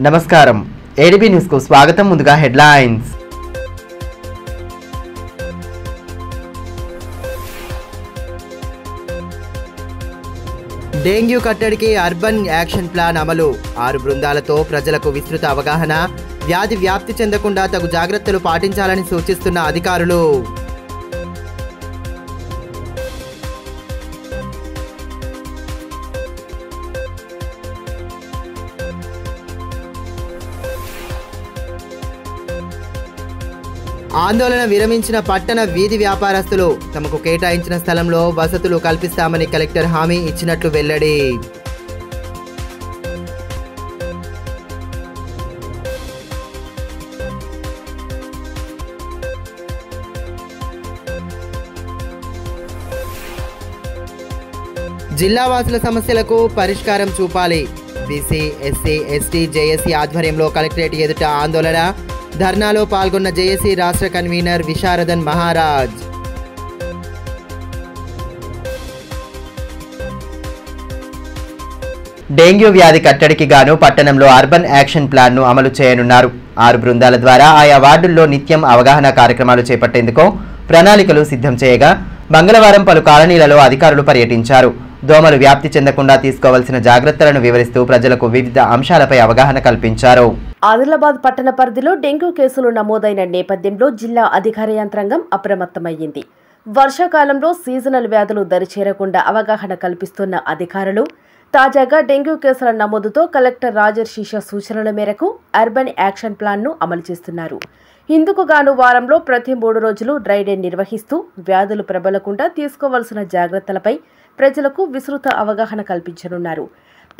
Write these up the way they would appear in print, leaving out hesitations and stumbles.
నమస్కారం ADB news కు స్వాగతం. ముందుగా హెడ్లైన్స్. డెంగ్యూ కట్టడికి అర్బన్ యాక్షన్ ప్లాన్ అమలు. 6 బృందాలతో ప్రజలకు విస్తృత అవగాహన. వ్యాధి వ్యాప్తి చెందకుండా తగు జాగ్రత్తలు పాటించాలని సూచిస్తున్న అధికారులు. ఆందోళన విరమించిన పట్టణ వీధి వ్యాపారస్తులు. తమకు కేటాయించిన స్థలంలో వసతులు కల్పిస్తామని కలెక్టర్ హామీ ఇచ్చినట్లు వెల్లడి. జిల్లావాసుల సమస్యలకు పరిష్కారం చూపాలి. బీసీ, ఎస్సీ, ఎస్టీ, జేఏసీ ఆధ్వర్యంలో కలెక్టరేట్ ఎదుట ఆందోళన. ధర్నాలో పాల్గొన్న జేఏసీ రాష్ట్ర కన్వీనర్ విశారదన్ మహారాజ్. డెంగ్యూ వ్యాధి కట్టడికి గాను పట్టణంలో అర్బన్ యాక్షన్ ప్లాన్ ను అమలు చేయనున్నారు. 6 బృందాల ద్వారా ఆయా వార్డుల్లో నిత్యం అవగాహన కార్యక్రమాలు చేపట్టేందుకు ప్రణాళికలు సిద్ధం చేయగా మంగళవారం పలు కాలనీలలో అధికారులు పర్యటించారు. దోమలు వ్యాప్తి చెందకుండా తీసుకోవాల్సిన జాగ్రత్తలను వివరిస్తూ ప్రజలకు వివిధ అంశాలపై అవగాహన కల్పించారు. ఆదిలాబాద్ పట్టణ పరిధిలో డెంగ్యూ కేసులు నమోదైన నేపథ్యంలో జిల్లా అధికార యంత్రాంగం అప్రమత్తమయ్యింది. వర్షాకాలంలో సీజనల్ వ్యాధులు దరిచేరకుండా అవగాహన కల్పిస్తున్న అధికారులు తాజాగా డెంగ్యూ కేసుల నమోదుతో కలెక్టర్ రాజర్షిష సూచనల మేరకు అర్బన్ యాక్షన్ ప్లాన్ను అమలు చేస్తున్నారు. ఇందుకు గాను వారంలో ప్రతి 3 రోజులు డ్రై డే నిర్వహిస్తూ వ్యాధులు ప్రబలకుండా తీసుకోవాల్సిన జాగ్రత్తలపై ప్రజలకు విస్తృత అవగాహన కల్పించనున్నారు.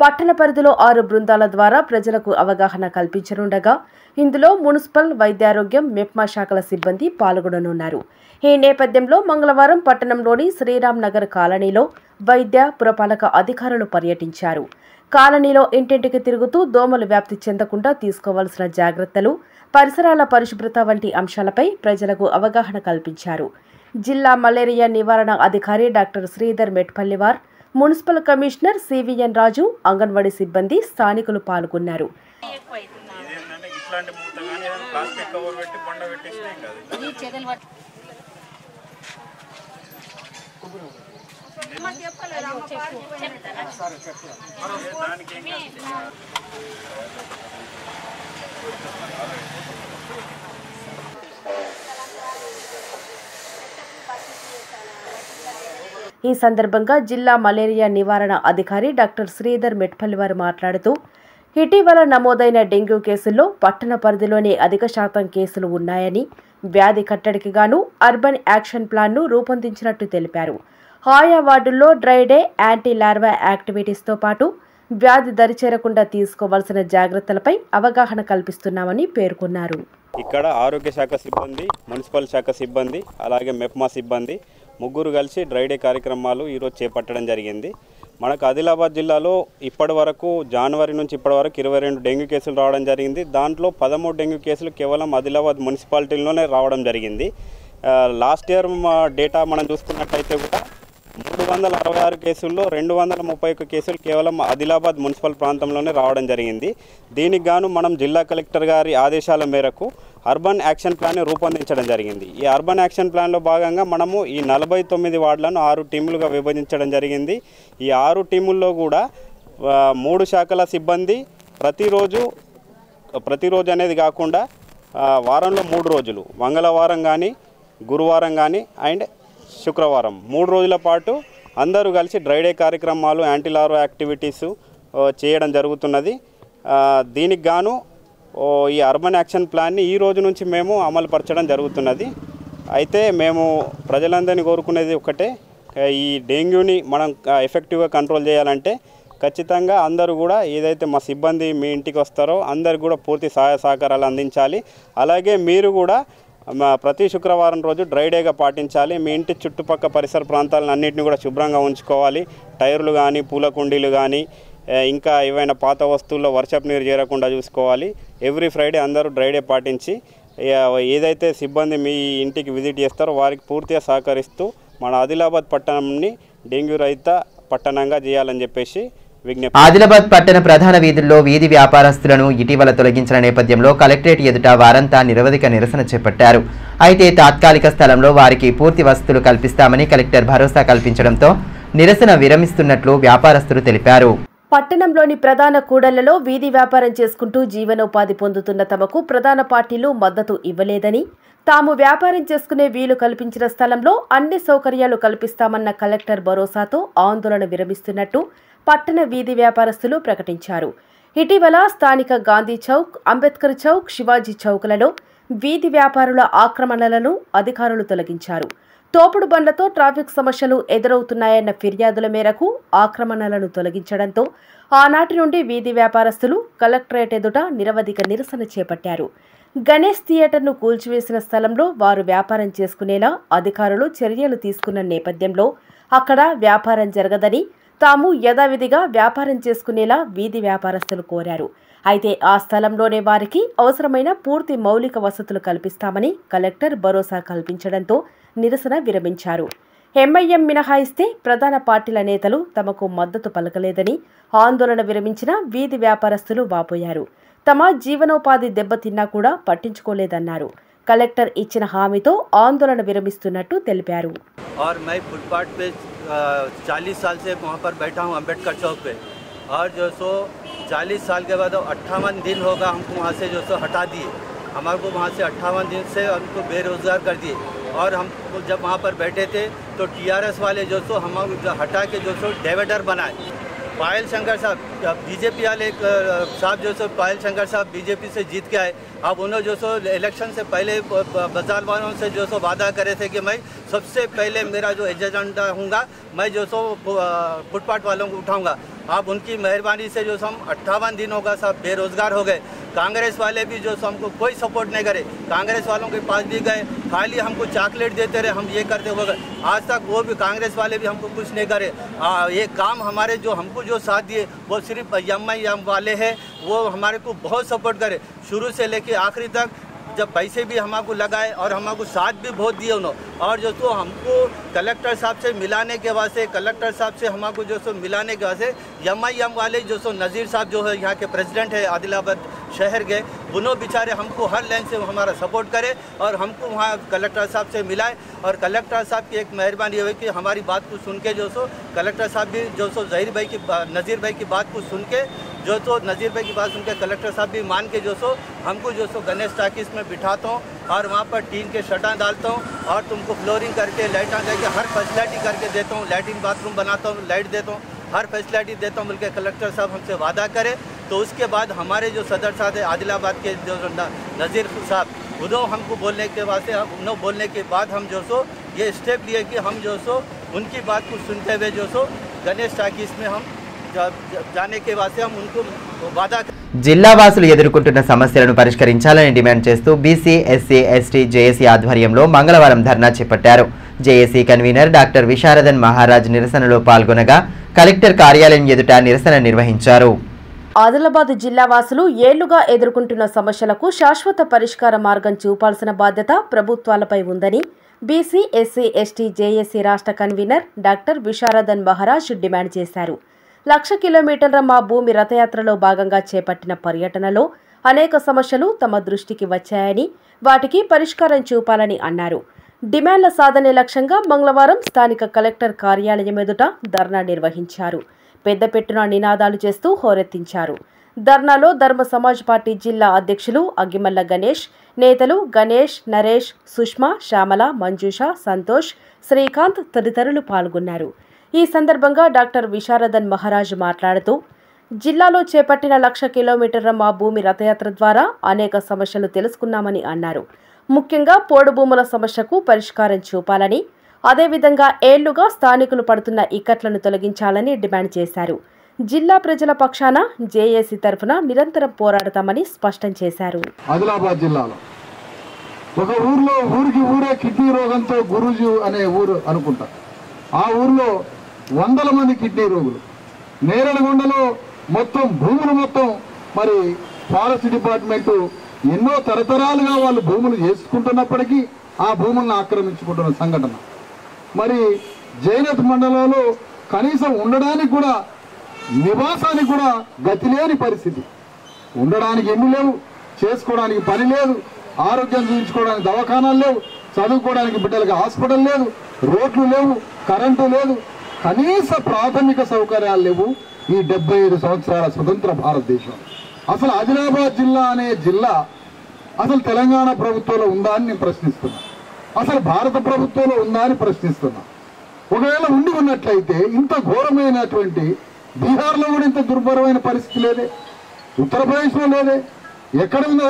పట్టణ పరిధిలో 6 బృందాల ద్వారా ప్రజలకు అవగాహన కల్పించనుండగా ఇందులో మున్సిపల్, వైద్యారోగ్యం, మెప్మా శాఖల సిబ్బంది పాల్గొననున్నారు. ఈ నేపథ్యంలో మంగళవారం పట్టణంలోని శ్రీరామ్ నగర్ కాలనీలో వైద్య, పురపాలక అధికారులు పర్యటించారు. కాలనీలో ఇంటింటికి తిరుగుతూ దోమలు వ్యాప్తి చెందకుండా తీసుకోవాల్సిన జాగ్రత్తలు, పరిసరాల పరిశుభ్రత వంటి అంశాలపై ప్రజలకు అవగాహన కల్పించారు. జిల్లా మలేరియా నివారణ అధికారి doctor Sridhar Metpalliwar, municipal commissioner CVN Raju, anganwadi సిబ్బంది, స్థానికులు పాల్గొన్నారు. ఈ సందర్భంగా జిల్లా మలేరియా నివారణ అధికారి డాక్టర్ శ్రీధర్ మెట్పల్లివారు మాట్లాడుతూ ఇటీవల నమోదైన డెంగ్యూ కేసుల్లో పట్టణ పరిధిలోనే అధిక శాతం కేసులు ఉన్నాయని, వ్యాధి కట్టడికి గాను అర్బన్ యాక్షన్ ప్లాన్ను రూపొందించినట్టు తెలిపారు. ఆయా వార్డుల్లో డ్రై డే, యాంటీ లార్వా యాక్టివిటీస్తో పాటు వ్యాధి దరిచేరకుండా తీసుకోవాల్సిన జాగ్రత్తలపై అవగాహన కల్పిస్తున్నామని పేర్కొన్నారు. ఇక్కడ ఆరోగ్య శాఖ సిబ్బంది, మున్సిపల్ శాఖ సిబ్బంది, అలాగే మెప్మా సిబ్బంది ముగ్గురు కలిసి డ్రై డే కార్యక్రమాలు ఈరోజు చేపట్టడం జరిగింది. మనకు ఆదిలాబాద్ జిల్లాలో ఇప్పటి వరకు జనవరి నుంచి ఇప్పటి వరకు 22 డెంగ్యూ కేసులు రావడం జరిగింది. దాంట్లో 13 డెంగ్యూ కేసులు కేవలం ఆదిలాబాద్ మున్సిపాలిటీలోనే రావడం జరిగింది. లాస్ట్ ఇయర్ డేటా మనం చూసుకున్నట్టయితే కూడా 366 కేసుల్లో 231 కేసులు కేవలం ఆదిలాబాద్ మున్సిపల్ ప్రాంతంలోనే రావడం జరిగింది. దీనికి గాను మనం జిల్లా కలెక్టర్ గారి ఆదేశాల మేరకు అర్బన్ యాక్షన్ ప్లాన్ రూపొందించడం జరిగింది. ఈ అర్బన్ యాక్షన్ ప్లాన్లో భాగంగా మనము ఈ 49 వార్డులను 6 టీములుగా విభజించడం జరిగింది. ఈ 6 టీముల్లో కూడా 3 శాఖల సిబ్బంది ప్రతిరోజు అనేది కాకుండా వారంలో 3 రోజులు, మంగళవారం కానీ, గురువారం కానీ అండ్ శుక్రవారం 3 రోజుల పాటు అందరూ కలిసి డ్రై డే కార్యక్రమాలు, యాంటీ లార్వా యాక్టివిటీస్ చేయడం జరుగుతున్నది. దీనికి గాను ఈ అర్బన్ యాక్షన్ ప్లాన్ని ఈ రోజు నుంచి మేము అమలుపరచడం జరుగుతున్నది. అయితే మేము ప్రజలందరినీ కోరుకునేది ఒకటే, ఈ డెంగ్యూని మనం ఎఫెక్టివ్గా కంట్రోల్ చేయాలంటే ఖచ్చితంగా అందరూ కూడా ఏదైతే మా సిబ్బంది మీ ఇంటికి వస్తారో అందరికి కూడా పూర్తి సహాయ సహకారాలు అందించాలి. అలాగే మీరు కూడా ప్రతి శుక్రవారం రోజు డ్రై డేగా పాటించాలి. మీ ఇంటి చుట్టుపక్కల పరిసర ప్రాంతాలను అన్నింటినీ కూడా శుభ్రంగా ఉంచుకోవాలి. టైర్లు కానీ, పూల కుండీలు కానీ, ఇంకా ఏవైనా పాత వస్తువుల్లో వర్షపు నీరు చేరకుండా చూసుకోవాలి. ఎవ్రీ ఫ్రైడే అందరూ డ్రై డే పాటించి ఏదైతే సిబ్బంది మీ ఇంటికి విజిట్ చేస్తారో వారికి పూర్తిగా సహకరిస్తూ మన ఆదిలాబాద్ పట్టణంని డెంగ్యూ రహిత పట్టణంగా చేయాలని చెప్పేసి విజ్ఞప్తి. ఆదిలాబాద్ పట్టణ ప్రధాన వీధుల్లో వీధి వ్యాపారస్తులను ఇటీవల తొలగించిన నేపథ్యంలో కలెక్టరేట్ ఎదుట వారంతా నిరవధిక నిరసన చేపట్టారు. అయితే తాత్కాలిక స్థలంలో వారికి పూర్తి వసతులు కల్పిస్తామని కలెక్టర్ భరోసా కల్పించడంతో నిరసన విరమిస్తున్నట్లు వ్యాపారస్తులు తెలిపారు. పట్టణంలోని ప్రధాన కూడళ్లలో వీధి వ్యాపారం చేసుకుంటూ జీవనోపాధి పొందుతున్న తమకు ప్రధాన పార్టీలు మద్దతు ఇవ్వలేదని, తాము వ్యాపారం చేసుకునే వీలు కల్పించిన స్థలంలో అన్ని సౌకర్యాలు కల్పిస్తామన్న కలెక్టర్ భరోసాతో ఆందోళన విరమిస్తున్నట్టు పట్టణ వీధి వ్యాపారస్తులు ప్రకటించారు. ఇటీవల స్థానిక గాంధీ చౌక్, అంబేద్కర్ చౌక్, శివాజీ చౌక్లలో వీధి వ్యాపారుల ఆక్రమణలను అధికారులు తొలగించారు. తోపుడు బండ్లతో ట్రాఫిక్ సమస్యలు ఎదురవుతున్నాయన్న ఫిర్యాదుల మేరకు ఆక్రమణలను తొలగించడంతో ఆనాటి నుండి వీధి వ్యాపారస్తులు కలెక్టరేట్ ఎదుట నిరవధిక నిరసన చేపట్టారు. గణేష్ థియేటర్ను కూల్చివేసిన స్థలంలో వారు వ్యాపారం చేసుకునేలా అధికారులు చర్యలు తీసుకున్న నేపథ్యంలో అక్కడ వ్యాపారం జరగదని, తాము యథావిధిగా వ్యాపారం చేసుకునేలా వీధి వ్యాపారస్తులు కోరారు. అయితే ఆ స్థలంలోనే వారికి అవసరమైన పూర్తి మౌలిక వసతులు కల్పిస్తామని కలెక్టర్ భరోసా కల్పించడంతో నిరసన విరమించారు. ఎంఐఎం మినహాయిస్తే ప్రధాన పార్టీల నేతలు తమకు మద్దతు పలకలేదని ఆందోళన విరమించిన వీధి వ్యాపారస్తులు వాపోయారు. తమ జీవనోపాధి దెబ్బతిన్నా కూడా పట్టించుకోలేదన్నారు. కలెక్టర్ ఇచ్చిన హామీతో ఆందోళన విరమిస్తున్నట్టు తెలిపారు. 40 साल से वहाँ पर बैठा हूँ अम्बेडकर चौक पे, और जो सो 40 साल के बाद 58 दिन होगा हमको वहाँ से जो सो हटा दिए। हमारे को वहाँ से 58 दिन से हमको बेरोज़गार कर दिए। और हम जब वहाँ पर बैठे थे तो टीआरएस वाले जो सो हमारे हटा के जो सो डिवाइडर बनाए। पायल शंकर साहब बीजेपी वाले साहब जो सो पायल शंकर साहब बीजेपी से जीत के आए। अब उन्होंने जो सो इलेक्शन से पहले बाजार वालों से जो सो वादा करे थे कि मैं सबसे पहले मेरा जो एजेंडा होगा मैं जो सो फुटपाथ वालों को उठाऊंगा। अब उनकी मेहरबानी से जो सो हम 58 दिन होगा सब बेरोजगार हो गए। कांग्रेस वाले भी जो सो हमको कोई सपोर्ट नहीं करे। कांग्रेस वालों के पास भी गए, खाली हमको चॉकलेट देते रहे, हम ये करते हो गए। आज तक वो भी कांग्रेस वाले भी हमको कुछ नहीं करे। ये काम हमारे जो हमको जो साथ दिए वो सिर्फ एमआईएम वाले हैं, वो हमारे को बहुत सपोर्ट करे शुरू से लेके आखिरी तक। जब पैसे भी हमको लगाए और हमको साथ भी बहुत दिए उन्होंने। और जो सो हमको कलेक्टर साहब से मिलाने के वास्ते, कलेक्टर साहब से हमको जो सो मिलाने के वास्ते एमआईएम वाले जो सो नज़ीर साहब जो है यहाँ के प्रेसिडेंट है आदिलाबाद शहर के, उन्होंने बेचारे हमको हर लाइन से हमारा सपोर्ट करे और हमको वहाँ कलेक्टर साहब से मिलाए। और कलेक्टर साहब की एक मेहरबानी हुई कि हमारी बात को सुन के जो सो कलेक्टर साहब भी जो सो नज़ीर भाई की बात को सुन के जो तो नज़ीर भाई की बात सुन के कलेक्टर साहब भी मान के जो सो हमको जो सो गणेश टाकिस में बिठाता हूँ और वहाँ पर टीन के शटा डालता हूँ और तुमको फ्लोरिंग करके लाइटा करके हर फैसिलिटी करके देता हूँ। लैट्रिन बाथरूम बनाता हूँ, लाइट देता हूँ, हर फैसिलिटी देता हूँ बल्कि कलेक्टर साहब हमसे वादा करे। तो उसके बाद हमारे जो सदर साहब है आदिलाबाद के जो नज़ीर साहब, उन्होंने हमको बोलने के वास्ते उन्होंने बोलने के बाद हम जो सो ये स्टेप लिए कि हम जो सो उनकी बात को सुनते हुए जो सो गणेश टाकिस में हम जाने के वास्ते हम उनको वादा। జిల్లా వాసులు ఎదుర్కొంటున్న సమస్యలను పరిష్కరించాలని డిమాండ్ చేస్తూ బీసీ, ఎస్సీ, ఎస్టీ జేఏసీ ఆధ్వర్యంలో మంగళవారం ధర్నా చేపట్టారు. JAC convener doctor Visharadan Maharaj నిరసనలో పాల్గొనగా కలెక్టర్ కార్యాలయం ఎదుట నిరసన నిర్వహించారు. ఆదిలాబాద్ జిల్లా వాసులు ఏళ్లుగా ఎదుర్కొంటున్న సమస్యలకు శాశ్వత పరిష్కార మార్గం చూపాల్సిన బాధ్యత ప్రభుత్వాలపై ఉందని బీసీ, ఎస్సీ, ఎస్టీ జేఏసీ రాష్ట్ర convener doctor Visharadan Maharaj demand చేశారు. 1,00,000 కిలోమీటర్ల మా భూమి రథయాత్రలో భాగంగా చేపట్టిన పర్యటనలో అనేక సమస్యలు తమ దృష్టికి వచ్చాయని, వాటికి పరిష్కారం చూపాలని అన్నారు. డిమాండ్ల సాధనే లక్ష్యంగా మంగళవారం స్థానిక కలెక్టర్ కార్యాలయం ఎదుట ధర్నా నిర్వహించారు. పెద్దపెట్టున నినాదాలు చేస్తూ హోరెత్తించారు. ధర్నాలో ధర్మ సమాజ్ పార్టీ జిల్లా అధ్యక్షులు అగ్గిమల్ల గణేష్, నేతలు గణేష్, నరేష్, సుష్మా, శ్యామల, మంజుష, సంతోష్, శ్రీకాంత్ తదితరులు పాల్గొన్నారు. ఈ సందర్భంగా డాక్టర్ విశారదన్ మహారాజ్ మాట్లాడుతూ జిల్లాలో చేపట్టిన 1,00,000 కిలోమీటర్ల మా భూమి రథయాత్ర ద్వారా అనేక సమస్యలు తెలుసుకున్నామని అన్నారు. ముఖ్యంగా పోడు భూముల సమస్యకు పరిష్కారం చూపాలని, అదేవిధంగా ఏళ్లుగా స్థానికులు పడుతున్న ఇక్కట్లను తొలగించాలని డిమాండ్ చేశారు. జిల్లా ప్రజల పక్షాన జేఏసీ తరఫున నిరంతరం పోరాడతామని స్పష్టం చేశారు. ఆదిలాబాద్ జిల్లాలో ఒక ఊర్లో ఊరే కిడ్నీ రోగంతో గురూజీ అనే ఊరు అనుకుంటా. ఆ ఊర్లో 100 మంది కిడ్నీ రోగులు. నేరడిగొండలో మొత్తం భూములు మొత్తం మరి ఫారెస్ట్ డిపార్ట్మెంటు ఎన్నో తరతరాలుగా వాళ్ళు భూములు చేసుకుంటున్నప్పటికీ ఆ భూములను ఆక్రమించుకుంటున్న సంఘటన. మరి జైనత్ మండలంలో కనీసం ఉండడానికి కూడా నివాసానికి కూడా గతి లేని పరిస్థితి. ఉండడానికి ఇల్లు లేవు, చేసుకోవడానికి పని లేదు, ఆరోగ్యం చూపించుకోవడానికి దవాఖానాలు లేవు, చదువుకోవడానికి బిడ్డలకి హాస్పిటల్ లేదు, రోడ్లు లేవు, కరెంటు లేదు, కనీస ప్రాథమిక సౌకర్యాలు లేవు ఈ 75 సంవత్సరాల స్వతంత్ర భారతదేశం. అసలు ఆదిలాబాద్ జిల్లా అనే జిల్లా అసలు తెలంగాణ ప్రభుత్వంలో ఉందా అని నేను ప్రశ్నిస్తున్నా. అసలు భారత ప్రభుత్వంలో ఉందా అని ప్రశ్నిస్తున్నా. ఒకవేళ ఉండి ఉన్నట్లయితే ఇంత ఘోరమైనటువంటి బీహార్లో కూడా ఇంత దుర్భరమైన పరిస్థితి లేదే, ఉత్తరప్రదేశ్లో లేదే, ఎక్కడ ఉన్నా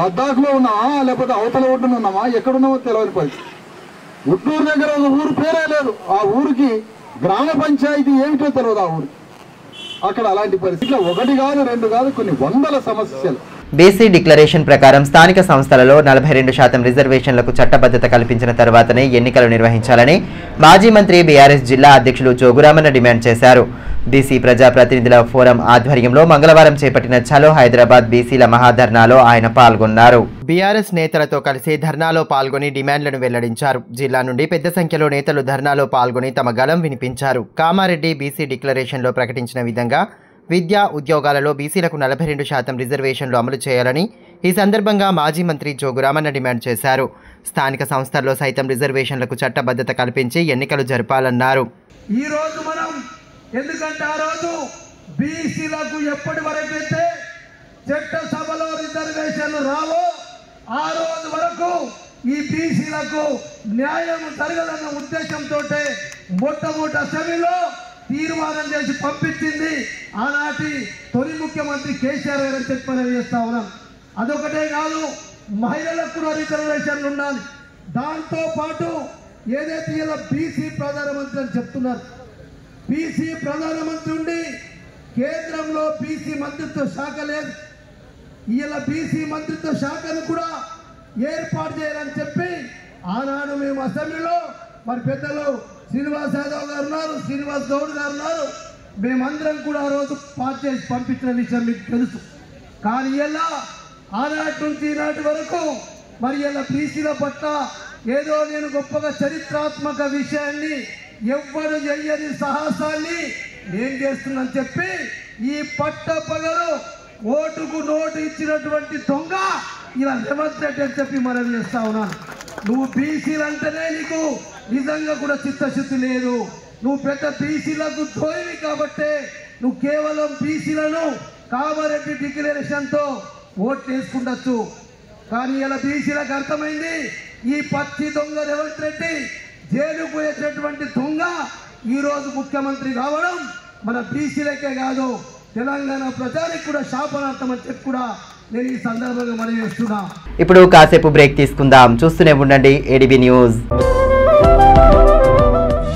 లద్దాఖ్లో ఉన్నామా లేకపోతే అవతల ఒడ్డున ఉన్నామా, ఎక్కడున్నామో తెలియని పరిస్థితి. ఉట్నూరు దగ్గర ఒక ఊరు పేరే లేదు, ఆ ఊరికి గ్రామ పంచాయతీ ఏమిటో తెలియదు ఆ ఊరికి. అక్కడ అలాంటి పరిస్థితి ఒకటి కాదు, రెండు కాదు, కొన్ని వందల సమస్యలు. బీసీ డిక్లరేషన్ ప్రకారం స్థానిక సంస్థలలో 42% రిజర్వేషన్లకు చట్టబద్ధత కల్పించిన తర్వాతనే ఎన్నికలు నిర్వహించాలని మాజీ మంత్రి బీఆర్ఎస్ జిల్లా అధ్యక్షులు జోగురామన్న డిమాండ్ చేశారు. బీసీ ప్రజాప్రతినిధుల ఫోరం ఆధ్వర్యంలో మంగళవారం చేపట్టిన చలో హైదరాబాద్ బీసీల మహాధర్నాలో ఆయన పాల్గొన్నారు. బీఆర్ఎస్ నేతలతో కలిసి ధర్నాలో పాల్గొని డిమాండ్లను వెల్లడించారు. జిల్లా నుండి పెద్ద సంఖ్యలో నేతలు ధర్నాలో పాల్గొని తమ గళం వినిపించారు. కామారెడ్డి బీసీ డిక్లరేషన్లో ప్రకటించిన విధంగా విద్యా ఉద్యోగాలలో బీసీలకు 42% రిజర్వేషన్లు అమలు చేయాలని ఈ సందర్భంగా మాజీ మంత్రి జోగురామన్న డిమాండ్ చేశారు. స్థానిక సంస్థల్లో సైతం రిజర్వేషన్లకు చట్టబద్ధత కల్పించి ఎన్నికలు జరపాలన్నారు. ఈ రోజు మనం ఎందుకంటే ఆ రోజు బీసీలకు ఎప్పటి వరకైతే చట్టసభలో రిజర్వేషన్లు రావో ఆ రోజు వరకు ఈ బీసీలకు న్యాయం జరగదన్న ఉద్దేశంతో మొట్టమొదటి అసెంబ్లీలో తీర్మానం చేసి పంపించింది ఆనాటి తొలి ముఖ్యమంత్రి కేసీఆర్ గారు చెప్పని చేస్తా ఉన్నాం. అదొకటే కాదు, మహిళలకు కూడా రిజర్వేషన్లు ఉండాలి. దాంతో పాటు ఏదైతే ఇలా బీసీ ప్రధానమంత్రి అని చెప్తున్నారు, బీసీ ప్రధానమంత్రి ఉండి కేంద్రంలో బీసీ మంత్రిత్వ శాఖ లేదు. ఇలా బీసీ మంత్రిత్వ శాఖను కూడా ఏర్పాటు చేయాలని చెప్పి ఆనాడు మేము అసెంబ్లీలో మరి పెద్దలు శ్రీనివాస్ యాదవ్ గారు ఉన్నారు, శ్రీనివాస్ గౌడ్ గారు ఉన్నారు, మేమందరం కూడా ఆ రోజు పాస్ చేసి పంపించిన విషయం మీకు తెలుసు. కానీ ఇలా ఆనాటి నుంచి ఈనాటి వరకు మరి ఇలా బీసీల పట్ల ఏదో నేను గొప్పగా చరిత్రాత్మక విషయాన్ని ఎవ్వరు చెయ్యని సాహసాన్ని నేను చేస్తున్నాను చెప్పి ఈ పట్ట పగలు ఓటుకు నోటు ఇచ్చినటువంటి దొంగ ఇలా రేవంత్ రెడ్డి అని చెప్పి మనం చేస్తా ఉన్నాను. నువ్వు బీసీలు అంటేనే నీకు నిజంగా కూడా చిత్తశుద్ధి లేదు. నువ్వు పెద్ద బీసీలకు ద్రోహివి కాబట్టే నువ్వు కేవలం బీసీలను కామారెడ్డి డిక్లరేషన్తో ఓట్లు వేసుకుంటచ్చు. కానీ ఇలా బీసీలకు అర్థమైంది ఈ పచ్చి దొంగ రేవంత్ రెడ్డి జైలు పోయేటటువంటి దొంగ ఈరోజు ముఖ్యమంత్రి కావడం మన బీసీలకే కాదు తెలంగాణ ప్రజానికి కూడా శాపనార్థం అని చెప్పి కూడా నేను ఈ సందర్భంగా మనం చేస్తున్నా. ఇప్పుడు కాసేపు బ్రేక్ తీసుకుందాం. చూస్తూనే ఉండండి ADB news.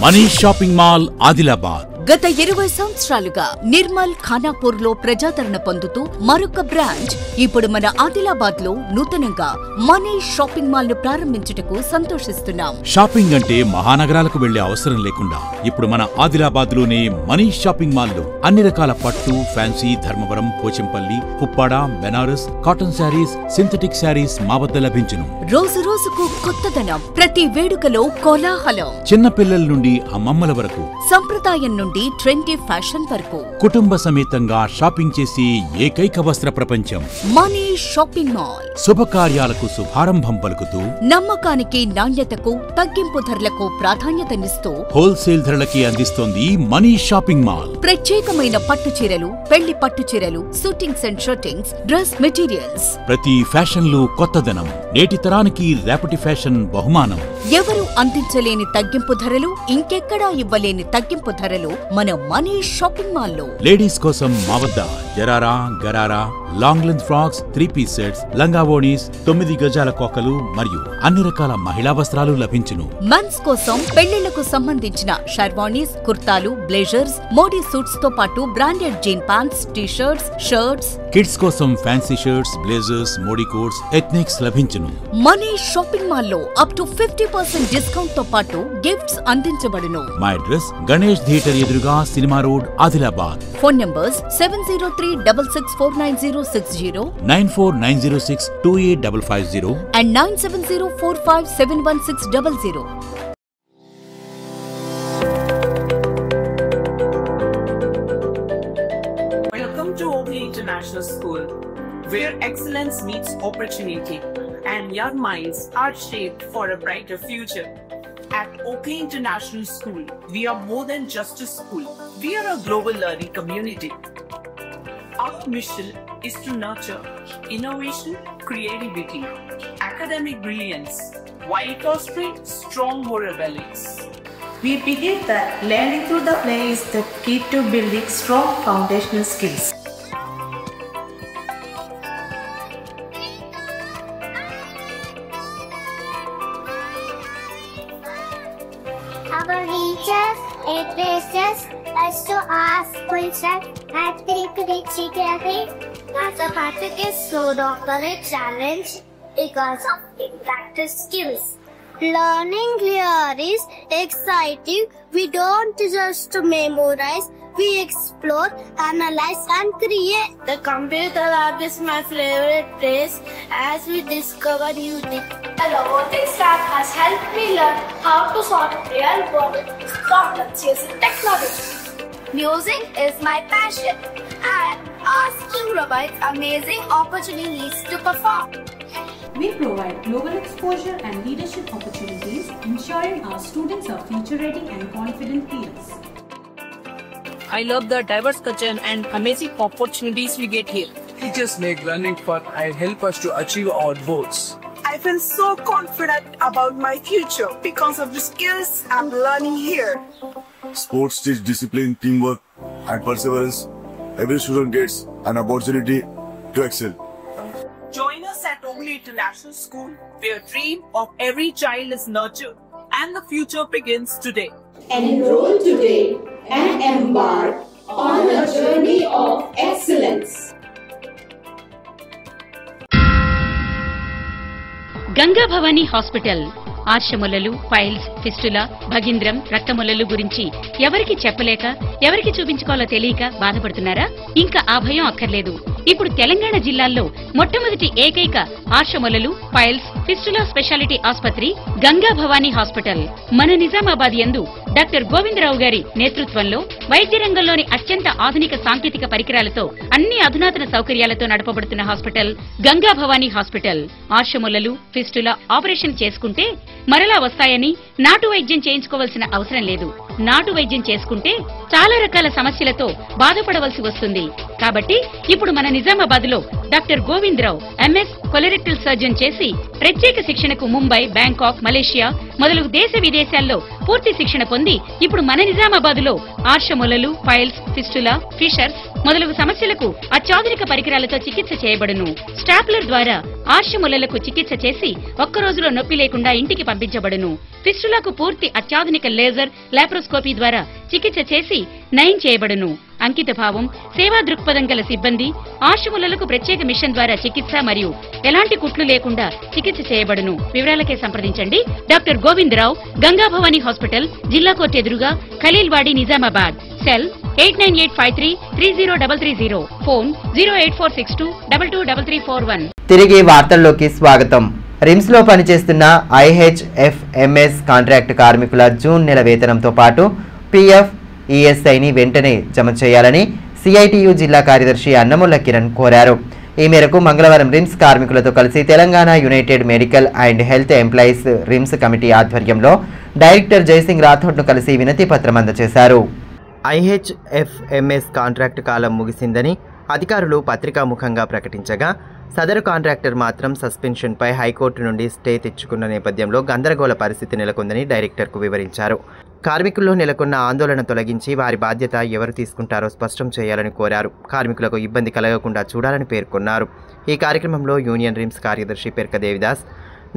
Manish shopping mall Adilabad గత 20 సంవత్సరాలుగా నిర్మల్ ఖానాపూర్ లో ప్రజాదరణ పొందుతూ మరొక బ్రాంచ్ ఇప్పుడు మన ఆదిలాబాద్ లో నూతనంగా మనీష్ షాపింగ్ మాల్ ను ప్రారంభించుటకు సంతోషిస్తున్నాం. షాపింగ్ అంటే మహానగరాలకు వెళ్లే అవసరం లేకుండా ఇప్పుడు మన ఆదిలాబాద్ లోనే మనీష్ షాపింగ్ మాల్ లో అన్ని రకాల పట్టు, fancy, Dharmavaram, Pochampally, Puppada, Banaras, cotton sarees, synthetic sarees మా వద్ద లభించును. రోజు రోజుకు కొత్తదనం, ప్రతి వేడుకలో కోలాహలం. చిన్న పిల్లల నుండి అమ్మమ్మల వరకు, సంప్రదాయం నుండి ట్రెండీ ఫ్యాషన్ వరకు కుటుంబ సమేతంగా షాపింగ్ చేసి ఏకైక వస్త్ర ప్రపంచం మనీష్ షాపింగ్ మాల్. శుభకార్యాలకు శుభారంభం పలుకుతూ, నమ్మకానికి, నాణ్యతకు, తగ్గింపు ధరలకు ప్రాధాన్యతనిస్తూ హోల్సేల్ ధరలకి అందిస్తోంది మనీష్ షాపింగ్ మాల్. ప్రత్యేకమైన పట్టు చీరలు, పెళ్లి పట్టు చీరలు, shootings and shirtings, dress materials. ప్రతి ఫ్యాషన్ లో కొత్తదనం, నేటి తరానికి రేపటి ఫ్యాషన్ బహుమానం. ఎవరు అందించలేని తగ్గింపు ధరలు, ఇంకెక్కడా ఇవ్వలేని తగ్గింపు ధరలు మన మనీష్ షాపింగ్ మాల్ లో. లేడీస్ కోసం మా వద్ద జరారా, gharara, long length frocks, 3-piece sets, లంగావోణీస్, 9 గజాల కోకలు మరియు అన్ని రకాల మహిళా వస్త్రాలు లభించును. మెన్స్ కోసం పెళ్లిళ్లకు సంబంధించిన షర్వాణీస్, కుర్తాలు, బ్లేజర్స్, మోడీ సూట్స్ తో పాటు branded jean pants, T shirts, shirts. Kids కోసం fancy shirts, blazers, Modi coats, ethnics లభించును. మనీష్ షాపింగ్ మాల్ లో అప్ టు 50% డిస్కౌంట్ తో పాటు గిఫ్ట్స్ అందించబడును. మా అడ్రస్ గణేష్ థియేటర్ ఎదురుగా, cinema road, Adilabad. Phone numbers 70366496060, 9490628550 and 9704571600. school, where excellence meets opportunity and young minds are shaped for a brighter future. At Oakley International School, we are more than just a school. We are a global learning community. Our mission is to nurture innovation, creativity, academic brilliance, while fostering strong moral values. We believe that learning through the play is the key to building strong foundational skills. Our teachers encourage us to ask questions and think critically. Mathematics is so dominant challenge because of practice skills. Learning here is exciting. We don't just memorize, we explore, analyze and create. The computer lab is my favorite place as we discover new things. The robotics lab has helped me learn how to solve real world problems using technology. Music is my passion and our school provides amazing opportunities to perform. We provide global exposure and leadership opportunities, ensuring our students are future-ready and confident peers. I love the diverse culture and amazing opportunities we get here. Teachers make learning fun and help us to achieve our goals. I feel so confident about my future because of the skills I'm learning here. Sports teach discipline, teamwork, and perseverance. Every student gets an opportunity to excel. Join us at Oakley International School, where dream of every child is nurtured and the future begins today. Enroll today and embark on a journey of excellence. Ganga Bhavani hospital ఆర్షములలు, piles, fistula, భగింద్రం, రక్తములలు గురించి ఎవరికి చెప్పలేక ఎవరికి చూపించుకోవాలో తెలియక బాధపడుతున్నారా? ఇంకా ఆ భయం అక్కర్లేదు. ఇప్పుడు తెలంగాణ జిల్లాల్లో మొట్టమొదటి ఏకైక ఆర్షములలు, ఫైల్స్, ఫిస్టులా స్పెషాలిటీ ఆసుపత్రి గంగా భవానీ హాస్పిటల్ మన నిజామాబాద్ యందు డాక్టర్ గోవిందరావు గారి నేతృత్వంలో వైద్య రంగంలోని అత్యంత ఆధునిక సాంకేతిక పరికరాలతో అన్ని అధునాతన సౌకర్యాలతో నడపబడుతున్న హాస్పిటల్ గంగా భవానీ హాస్పిటల్. ఆర్షములలు, ఫిస్టులా ఆపరేషన్ చేసుకుంటే మరలా వస్తాయని నాటు వైద్యం చేయించుకోవాల్సిన అవసరం లేదు. నాటు వైద్యం చేసుకుంటే చాలా రకాల సమస్యలతో బాధపడవలసి వస్తుంది. కాబట్టి ఇప్పుడు మన నిజామాబాద్ లో doctor Govindarao MS colorectal surgeon చేసి ప్రత్యేక శిక్షణకు ముంబై, బ్యాంకాక్, మలేషియా మొదలగు దేశ విదేశాల్లో పూర్తి శిక్షణ పొంది ఇప్పుడు మన నిజామాబాద్ లో ఆర్షములలు, ఫైల్స్, ఫిస్టులా, ఫిషర్స్ మొదలగు సమస్యలకు అత్యాధునిక పరికరాలతో చికిత్స చేయబడును. స్టాప్లర్ ద్వారా ఆర్షములలకు చికిత్స చేసి ఒక్క రోజులో నొప్పి లేకుండా ఇంటికి పంపించబడును. ఫిస్టులాకు పూర్తి అత్యాధునిక లేజర్, లాప్రోస్కోపీ ద్వారా చికిత్స చేసి నయం చేయబడును. అంకిత భావం, సేవా దృక్పథం గల సిబ్బంది, ఆర్షములలకు ప్రత్యేక మిషన్ ద్వారా చికిత్స మరియు ఎలాంటి కుట్లు లేకుండా చికిత్స చేయబడును. వివరాలకే సంప్రదించండి డాక్టర్ గోవిందరావు, గంగా భవానీ హాస్పిటల్, జిల్లా కోర్టు ఎదురుగా, ఖలీల్వాడి, నిజామాబాద్. Cell 8985330330, phone 08462223341. తిరిగి వార్తల్లోకి స్వాగతం. రిమ్స్ లో పనిచేస్తున్న IHFMS కాంట్రాక్ట్ కార్మికుల జూన్ నెల వేతనంతో పాటు PF, ESIని వెంటనే జమ చేయాలని CITU జిల్లా కార్యదర్శి అన్నముల కిరణ్ కోరారు. ఈ మేరకు మంగళవారం రిమ్స్ కార్మికులతో కలిసి Telangana United medical and health employees RIMS committee ఆధ్వర్యంలో డైరెక్టర్ జయసింగ్ రాథోడ్ను కలిసి వినతి పత్రం అందజేశారు. IHFMS కాంట్రాక్ట్ కాలం ముగిసిందని అధికారులు పత్రికాముఖంగా ప్రకటించగా సదరు కాంట్రాక్టర్ మాత్రం సస్పెన్షన్పై హైకోర్టు నుండి స్టే తెచ్చుకున్న నేపథ్యంలో గందరగోళ పరిస్థితి నెలకొందని డైరెక్టర్కు వివరించారు. కార్మికుల్లో నెలకొన్న ఆందోళన తొలగించి వారి బాధ్యత ఎవరు తీసుకుంటారో స్పష్టం చేయాలని కోరారు. కార్మికులకు ఇబ్బంది కలగకుండా చూడాలని పేర్కొన్నారు. ఈ కార్యక్రమంలో యూనియన్ రిమ్స్ కార్యదర్శి పెర్క దేవిదాస్,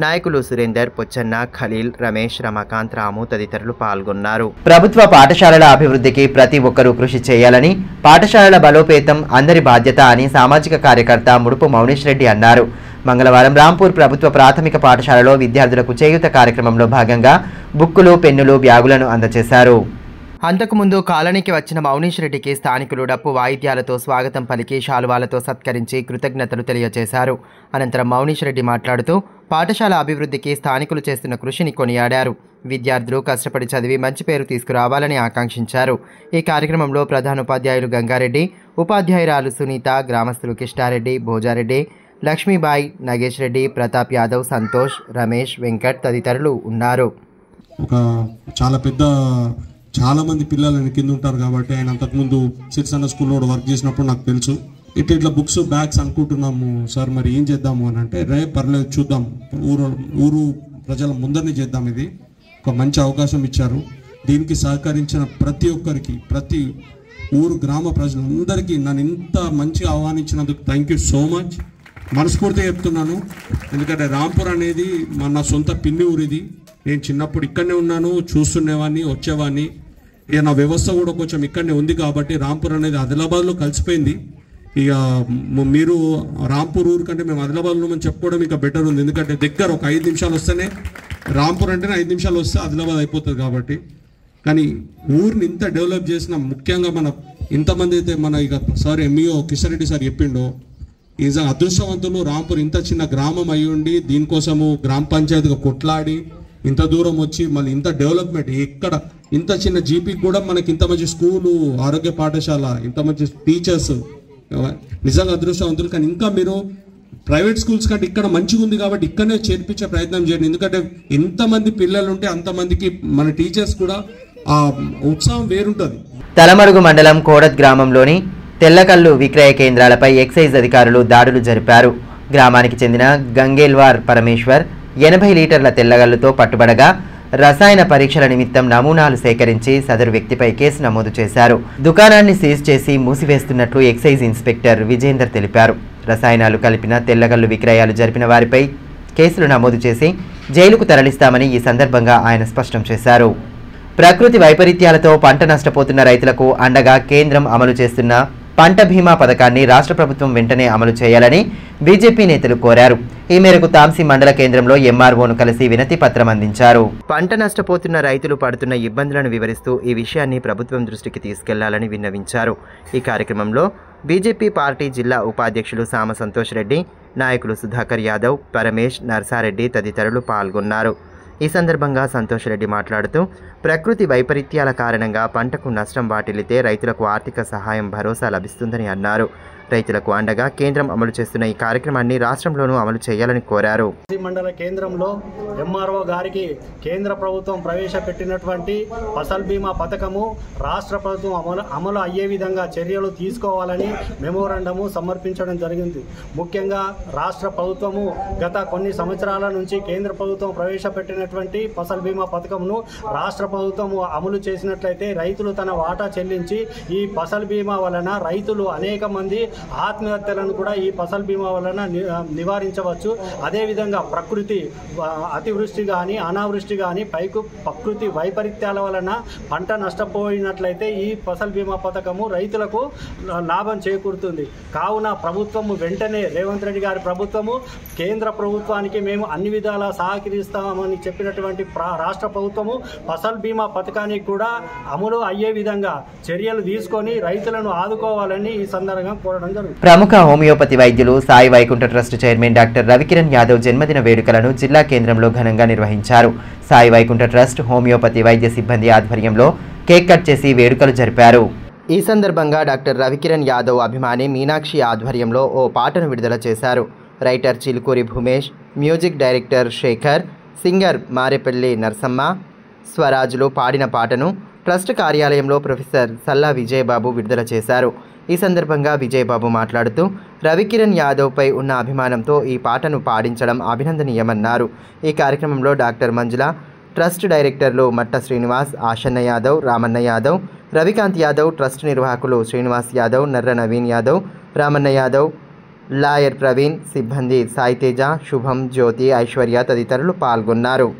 నాయకులు సురేందర్, పొచ్చన్న, ఖలీల్, రమేష్, రమాకాంత్, రాము తదితరులు పాల్గొన్నారు. ప్రభుత్వ పాఠశాలల అభివృద్ధికి ప్రతి ఒక్కరూ కృషి చేయాలని, పాఠశాలల బలోపేతం అందరి బాధ్యత అని సామాజిక కార్యకర్త ముడుపు మౌనేష్ రెడ్డి అన్నారు. మంగళవారం రాంపూర్ ప్రభుత్వ ప్రాథమిక పాఠశాలలో విద్యార్థులకు చేయూత కార్యక్రమంలో భాగంగా బుక్కులు, పెన్నులు, బ్యాగులను అందజేశారు. అంతకుముందు కాలనీకి వచ్చిన మౌనీష్ రెడ్డికి స్థానికులు డప్పు వాయిద్యాలతో స్వాగతం పలికి శాలువాలతో సత్కరించి కృతజ్ఞతలు తెలియజేశారు. అనంతరం మౌనీష్ రెడ్డి మాట్లాడుతూ పాఠశాల అభివృద్ధికి స్థానికులు చేస్తున్న కృషిని కొనియాడారు. విద్యార్థులు కష్టపడి చదివి మంచి పేరు తీసుకురావాలని ఆకాంక్షించారు. ఈ కార్యక్రమంలో ప్రధానోపాధ్యాయులు గంగారెడ్డి, ఉపాధ్యాయురాలు సునీత, గ్రామస్తులు కిష్టారెడ్డి, భోజారెడ్డి, లక్ష్మీబాయి, నగేష్ రెడ్డి, ప్రతాప్ యాదవ్, సంతోష్, రమేష్, వెంకట్ తదితరులు ఉన్నారు. చాలా మంది పిల్లలు కింద ఉంటారు కాబట్టి ఆయన అంతకుముందు సిరిసన్న స్కూల్లో వర్క్ చేసినప్పుడు నాకు తెలుసు. ఇట్లా బుక్స్ బ్యాగ్స్ అనుకుంటున్నాము సార్, మరి ఏం చేద్దాము అని అంటే, పర్లేదు చూద్దాం, ఊరు ప్రజల ముందరనే చేద్దాం, ఇది ఒక మంచి అవకాశం ఇచ్చారు. దీనికి సహకరించిన ప్రతి ఒక్కరికి, ప్రతి ఊరు గ్రామ ప్రజలందరికీ నన్ను ఇంత మంచిగా ఆహ్వానించినందుకు థ్యాంక్ యూ సో మచ్. మనస్ఫూర్తిగా చెప్తున్నాను. ఎందుకంటే రాంపూర్ అనేది నా సొంత పిన్ని ఊరిది. నేను చిన్నప్పుడు ఇక్కడనే ఉన్నాను, చూస్తుండేవాడిని, వచ్చేవాడిని. ఇక నా వ్యవస్థ కూడా కొంచెం ఇక్కడనే ఉంది కాబట్టి రాంపూర్ అనేది ఆదిలాబాద్లో కలిసిపోయింది. ఇక మీరు రాంపూర్ ఊరు కంటే మేము ఆదిలాబాద్లో మనం చెప్పుకోవడం ఇంకా బెటర్ ఉంది. ఎందుకంటే దగ్గర ఒక 5 నిమిషాలు వస్తేనే రాంపూర్ అంటేనే 5 నిమిషాలు వస్తే ఆదిలాబాద్ అయిపోతుంది కాబట్టి. కానీ ఊరిని ఇంత డెవలప్ చేసిన, ముఖ్యంగా మన ఇంతమంది అయితే మన ఇక సార్ ఎంఈఓ కిషన్రెడ్డి సార్ చెప్పిండో, ఈజ్ అదృష్టవంతులు. రాంపూర్ ఇంత చిన్న గ్రామం అయి ఉండి దీనికోసము గ్రామ పంచాయతీగా కొట్లాడి ఇంత దూరం వచ్చి మళ్ళీ ఇంత డెవలప్మెంట్, ఎక్కడ ఇంత చిన్న జీపీకి కూడా మనకి ఇంత మంచి స్కూలు, ఆరోగ్య పాఠశాల, ఇంత మంచి టీచర్స్, నిజంగా అదృష్టవంతులు. కానీ ఇంకా మీరు ప్రైవేట్ స్కూల్స్ కంటే ఇక్కడ మంచిగా ఉంది కాబట్టి ఇక్కడనే చేర్పించే ప్రయత్నం చేయండి. ఎందుకంటే ఎంతమంది పిల్లలు ఉంటే అంతమందికి మన టీచర్స్ కూడా ఆ ఉత్సాహం వేరుంటుంది. తలమడుగు మండలం కోడత్ గ్రామంలోని తెల్లకల్లు విక్రయ కేంద్రాలపై ఎక్సైజ్ అధికారులు దాడులు జరిపారు. గ్రామానికి చెందిన గంగేల్వార్ పరమేశ్వర్ 80 లీటర్ల తెల్లగల్లుతో పట్టుబడగా రసాయన పరీక్షల నిమిత్తం నమూనాలు సేకరించి సదరు వ్యక్తిపై కేసు నమోదు చేశారు. దుకాణాన్ని సీజ్ చేసి మూసివేస్తున్నట్లు ఎక్సైజ్ ఇన్స్పెక్టర్ విజేందర్ తెలిపారు. రసాయనాలు కలిపిన తెల్లగల్లు విక్రయాలు జరిపిన వారిపై కేసులు నమోదు చేసి జైలుకు తరలిస్తామని ఈ సందర్భంగా ఆయన స్పష్టం చేశారు. ప్రకృతి వైపరీత్యాలతో పంట నష్టపోతున్న రైతులకు అండగా కేంద్రం అమలు చేస్తున్న పంట బీమా పథకాన్ని రాష్ట్ర ప్రభుత్వం వెంటనే అమలు చేయాలని బీజేపీ నేతలు కోరారు. ఈ మేరకు తాంసీ మండల కేంద్రంలో ఎంఆర్ఓను కలిసి వినతి పత్రం అందించారు. పంట నష్టపోతున్న రైతులు పడుతున్న ఇబ్బందులను వివరిస్తూ ఈ విషయాన్ని ప్రభుత్వం దృష్టికి తీసుకెళ్లాలని విన్నవించారు. ఈ కార్యక్రమంలో బీజేపీ పార్టీ జిల్లా ఉపాధ్యక్షులు సామ సంతోష్ రెడ్డి, నాయకులు సుధాకర్ యాదవ్, పరమేష్, నర్సారెడ్డి తదితరులు పాల్గొన్నారు. ఈ సందర్భంగా సంతోష్ రెడ్డి మాట్లాడుతూ ప్రకృతి వైపరీత్యాల కారణంగా పంటకు నష్టం వాటిల్లితే రైతులకు ఆర్థిక సహాయం భరోసా లభిస్తుందని అన్నారు. రైతులకు అండగా కేంద్రం అమలు చేస్తున్న ఈ కార్యక్రమాన్ని రాష్ట్రంలోనూ అమలు చేయాలని కోరారు. మండల కేంద్రంలో ఎంఆర్ఓ గారికి కేంద్ర ప్రభుత్వం ప్రవేశపెట్టినటువంటి ఫసల్ బీమా పథకము రాష్ట్ర ప్రభుత్వం అమలు అయ్యే విధంగా చర్యలు తీసుకోవాలని మెమోరాండము సమర్పించడం జరిగింది. ముఖ్యంగా రాష్ట్ర ప్రభుత్వము గత కొన్ని సంవత్సరాల నుంచి కేంద్ర ప్రభుత్వం ప్రవేశపెట్టినటువంటి ఫసల్ బీమా పథకంను రాష్ట్ర ప్రభుత్వము అమలు చేసినట్లయితే రైతులు తన వాటా చెల్లించి ఈ ఫసల్ బీమా వలన రైతులు అనేక మంది ఆత్మహత్యలను కూడా ఈ ఫసల్ బీమా వలన నివారించవచ్చు. అదేవిధంగా ప్రకృతి అతివృష్టి కానీ అనావృష్టి కానీ ప్రకృతి వైపరీత్యాల వలన పంట నష్టపోయినట్లయితే ఈ ఫసల్ బీమా పథకము రైతులకు లాభం చేకూరుతుంది. కావున ప్రభుత్వము వెంటనే రేవంత్ రెడ్డి గారి ప్రభుత్వము కేంద్ర ప్రభుత్వానికి మేము అన్ని విధాలా సహకరిస్తామని చెప్పినటువంటి రాష్ట్ర ప్రభుత్వము ఫసల్ బీమా పథకానికి కూడా అమలు అయ్యే విధంగా చర్యలు తీసుకొని రైతులను ఆదుకోవాలని ఈ సందర్భంగా కోరడం. ప్రముఖ హోమియోపతి వైద్యులు Sai Vaikuntha trust chairman doctor Ravikiran Yadav జన్మదిన వేడుకలను జిల్లా కేంద్రంలో ఘనంగా నిర్వహించారు. సాయి వైకుంఠ ట్రస్ట్ హోమియోపతి వైద్య సిబ్బంది ఆధ్వర్యంలో కేక్ కట్ చేసి వేడుకలు జరిపారు. ఈ సందర్భంగా డాక్టర్ రవికిరణ్ యాదవ్ అభిమాని మీనాక్షి ఆధ్వర్యంలో ఓ పాటను విడుదల చేశారు. Writer Chilukuri Bhumesh, music director Shekhar, singer Marepalli Narasamma, స్వరాజులు పాడిన పాటను ట్రస్ట్ కార్యాలయంలో ప్రొఫెసర్ సల్లా విజయబాబు విడుదల చేశారు. ఈ సందర్భంగా విజయబాబు మాట్లాడుతూ రవికిరణ్ యాదవ్పై ఉన్న అభిమానంతో ఈ పాటను పాడించడం అభినందనీయమన్నారు. ఈ కార్యక్రమంలో డాక్టర్ మంజుల, ట్రస్ట్ డైరెక్టర్లు మట్ట శ్రీనివాస్, ఆశన్న యాదవ్, రామన్న యాదవ్, రవికాంత్ యాదవ్, ట్రస్ట్ నిర్వాహకులు శ్రీనివాస్ యాదవ్, నర్ర నవీన్ యాదవ్, రామన్న యాదవ్, లాయర్ ప్రవీణ్, సిబ్బంది సాయితేజ, శుభం, జ్యోతి, ఐశ్వర్య తదితరులు పాల్గొన్నారు.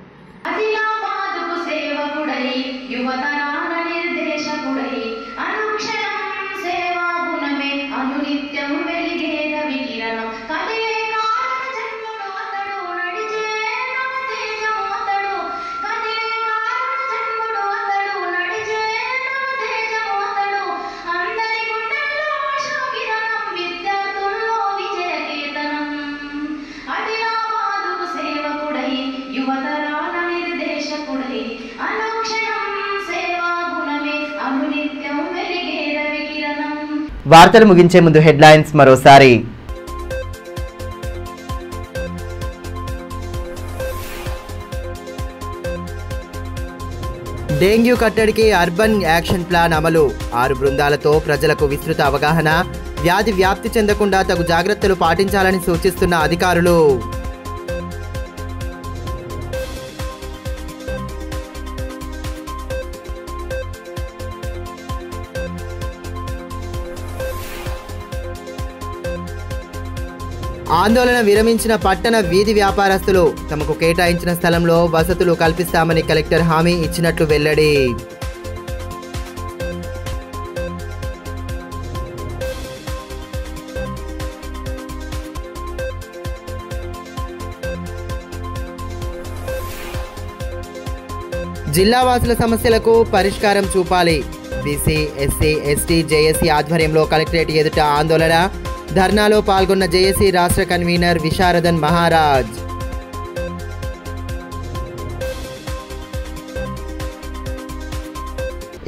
వార్తలు ముగించే ముందు హెడ్లైన్స్ మరోసారి. డెంగ్యూ కట్టడికి అర్బన్ యాక్షన్ ప్లాన్ అమలు. 6 బృందాలతో ప్రజలకు విస్తృత అవగాహన. వ్యాధి వ్యాప్తి చెందకుండా తగు జాగ్రత్తలు పాటించాలని సూచిస్తున్న అధికారులు. ఆందోళన విరమించిన పట్టణ వీధి వ్యాపారస్తులు. తమకు కేటాయించిన స్థలంలో వసతులు కల్పిస్తామని కలెక్టర్ హామీ ఇచ్చినట్లు వెల్లడి. జిల్లావాసుల సమస్యలకు పరిష్కారం చూపాలి. బీసీ, ఎస్సీ, ఎస్టీ, జేఏసీ ఆధ్వర్యంలో కలెక్టరేట్ ఎదుట ఆందోళన. ధర్నాలో పాల్గొన్న జేఏసీ రాష్ట్ర కన్వీనర్ విశారదన్ మహారాజ్.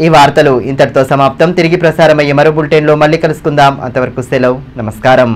ఈ వార్తలు ఇంతటితో సమాప్తం. తిరిగి ప్రసారమయ్యే మరో బులెటిన్లో మళ్ళీ కలుసుకుందాం. అంతవరకు సెలవు. నమస్కారం.